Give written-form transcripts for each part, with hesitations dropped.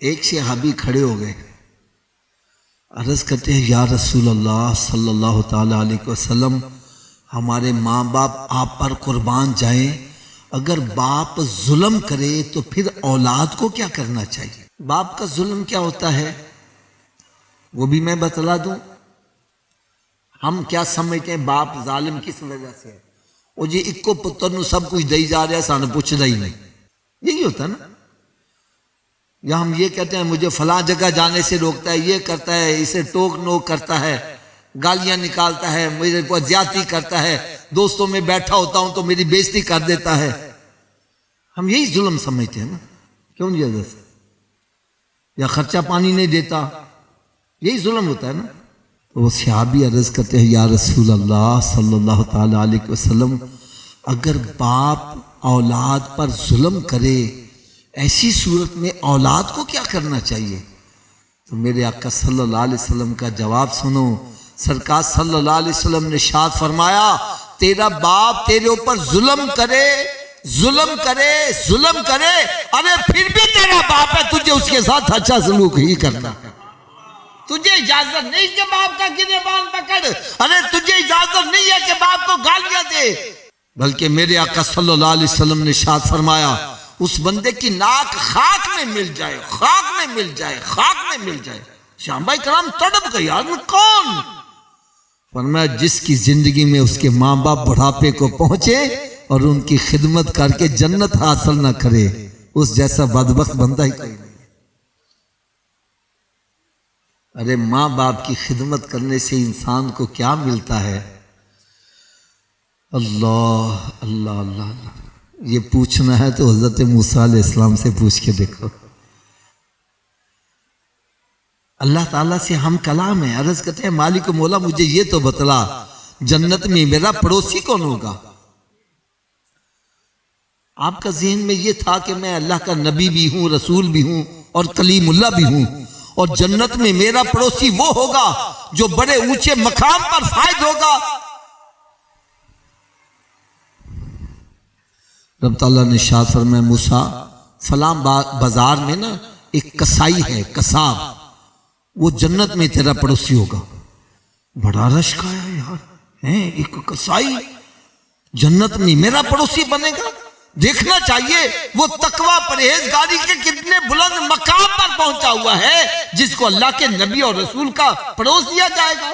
ایک صحابی کھڑے ہو گئے، عرض کرتے ہیں یا رسول اللہ صلی اللہ تعالیٰ علیہ وسلم، ہمارے ماں باپ آپ پر قربان جائیں، اگر باپ ظلم کرے تو پھر اولاد کو کیا کرنا چاہیے؟ باپ کا ظلم کیا ہوتا ہے وہ بھی میں بتلا دوں۔ ہم کیا سمجھتے ہیں باپ ظالم کس وجہ سے ہے؟ وہ جی اکو پتر نو سب کچھ دئی جا رہا ہے، سانو پوچھدا ہی نہیں، یہی ہوتا ہے نا۔ یا ہم یہ کہتے ہیں مجھے فلاں جگہ جانے سے روکتا ہے، یہ کرتا ہے، اسے ٹوک نوک کرتا ہے، گالیاں نکالتا ہے، میرے کو زیادتی کرتا ہے، دوستوں میں بیٹھا ہوتا ہوں تو میری بےزتی کر دیتا ہے۔ ہم یہی ظلم سمجھتے ہیں نا، کیوں نہیں وجہ سے؟ یا خرچہ پانی نہیں دیتا، یہی ظلم ہوتا ہے نا۔ تو وہ صحابی عرض کرتے ہیں یا رسول اللہ صلی اللہ تعالیٰ علیہ وسلم، اگر باپ اولاد پر ظلم کرے ایسی صورت میں اولاد کو کیا کرنا چاہیے؟ تو میرے آقا صلی اللہ علیہ وسلم کا جواب سنو۔ سرکار صلی اللہ علیہ وسلم نے ارشاد فرمایا، تیرا باپ تیرے اوپر ظلم کرے، ارے پھر بھی تیرا باپ ہے، تجھے اس کے ساتھ اچھا سلوک ہی کرنا ہے۔ تجھے اجازت نہیں کہ باپ کا گریبان پکڑ، ارے تجھے اجازت نہیں ہے کہ باپ کو گالیاں دے، بلکہ میرے آقا صلی اللہ علیہ وسلم نے ارشاد فرمایا، اس بندے کی ناک خاک میں مل جائے، خاک میں مل جائے۔ شام بھائی کرام تڑپ گئی، آدمی کون؟ فرمایا جس کی زندگی میں اس کے ماں باپ بڑھاپے کو پہنچے اور ان کی خدمت کر کے جنت حاصل نہ کرے، اس جیسا بدبخت بندہ ہی کوئی نہیں۔ ارے ماں باپ کی خدمت کرنے سے انسان کو کیا ملتا ہے؟ اللہ اللہ اللہ اللہ، یہ پوچھنا ہے تو حضرت موسیٰ علیہ السلام سے پوچھ کے دیکھو۔ اللہ تعالیٰ سے ہم کلام ہیں، عرض کرتے ہیں مالک و مولا مجھے یہ تو بتلا، جنت میں میرا پڑوسی کون ہوگا؟ آپ کا ذہن میں یہ تھا کہ میں اللہ کا نبی بھی ہوں، رسول بھی ہوں اور کلیم اللہ بھی ہوں، اور جنت میں میرا پڑوسی وہ ہوگا جو بڑے اونچے مقام پر فائد ہوگا۔ رب تعالیٰ نے ارشاد فرمایا موسیٰ فلاں بازار میں نا ایک کسائی ہے، کساب، وہ جنت میں تیرا پڑوسی ہوگا۔ بڑا رش کا ہے یار، ایک کسائی جنت میں میرا پڑوسی بنے گا؟ دیکھنا چاہیے وہ تقوی پرہیزگاری کے کتنے بلند مقام پر پہنچا ہوا ہے جس کو اللہ کے نبی اور رسول کا پڑوس دیا جائے گا۔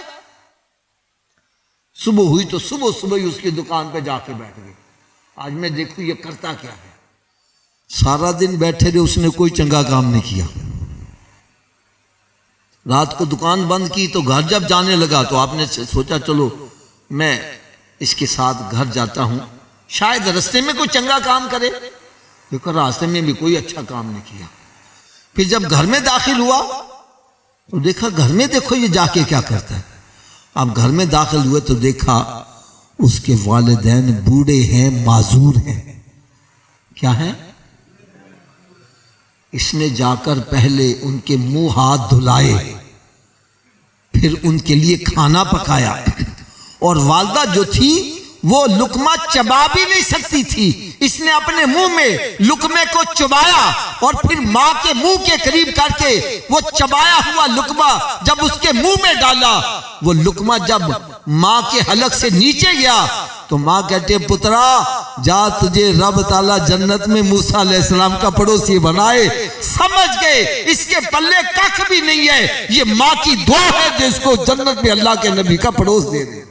صبح ہوئی تو صبح ہی اس کی دکان پہ جا کے بیٹھ گئے۔ آج میں دیکھوں یہ کرتا کیا ہے، سارا دن بیٹھے رہے، اس نے کوئی چنگا کام نہیں کیا۔ رات کو دکان بند کی تو گھر جب جانے لگا تو آپ نے سوچا چلو میں اس کے ساتھ گھر جاتا ہوں، شاید راستے میں کوئی چنگا کام کرے۔ دیکھو راستے میں بھی کوئی اچھا کام نہیں کیا۔ پھر جب گھر میں داخل ہوا تو دیکھا گھر میں دیکھو یہ جا کے کیا کرتا ہے۔ اب گھر میں داخل ہوئے تو دیکھا اس کے والدین بوڑھے ہیں، معذور ہیں۔ کیا ہے؟ اس نے جا کر پہلے ان کے منہ ہاتھ دھلائے، پھر ان کے لیے کھانا پکایا، اور والدہ جو تھی وہ لقمہ چبا بھی نہیں سکتی تھی، اس نے اپنے منہ میں لقمے کو چبایا اور پھر ماں کے منہ کے قریب کر کے وہ چبایا ہوا لقمہ جب اس کے منہ میں ڈالا، وہ لقمہ جب ماں کے حلق سے نیچے گیا تو ماں کہتے پترا جا، تجھے رب تعالیٰ جنت میں موسیٰ علیہ السلام کا پڑوسی بنائے۔ سمجھ گئے اس کے پلے کخ بھی نہیں ہے، یہ ماں کی دعا ہے جس کو جنت میں اللہ کے نبی کا پڑوس دے دے۔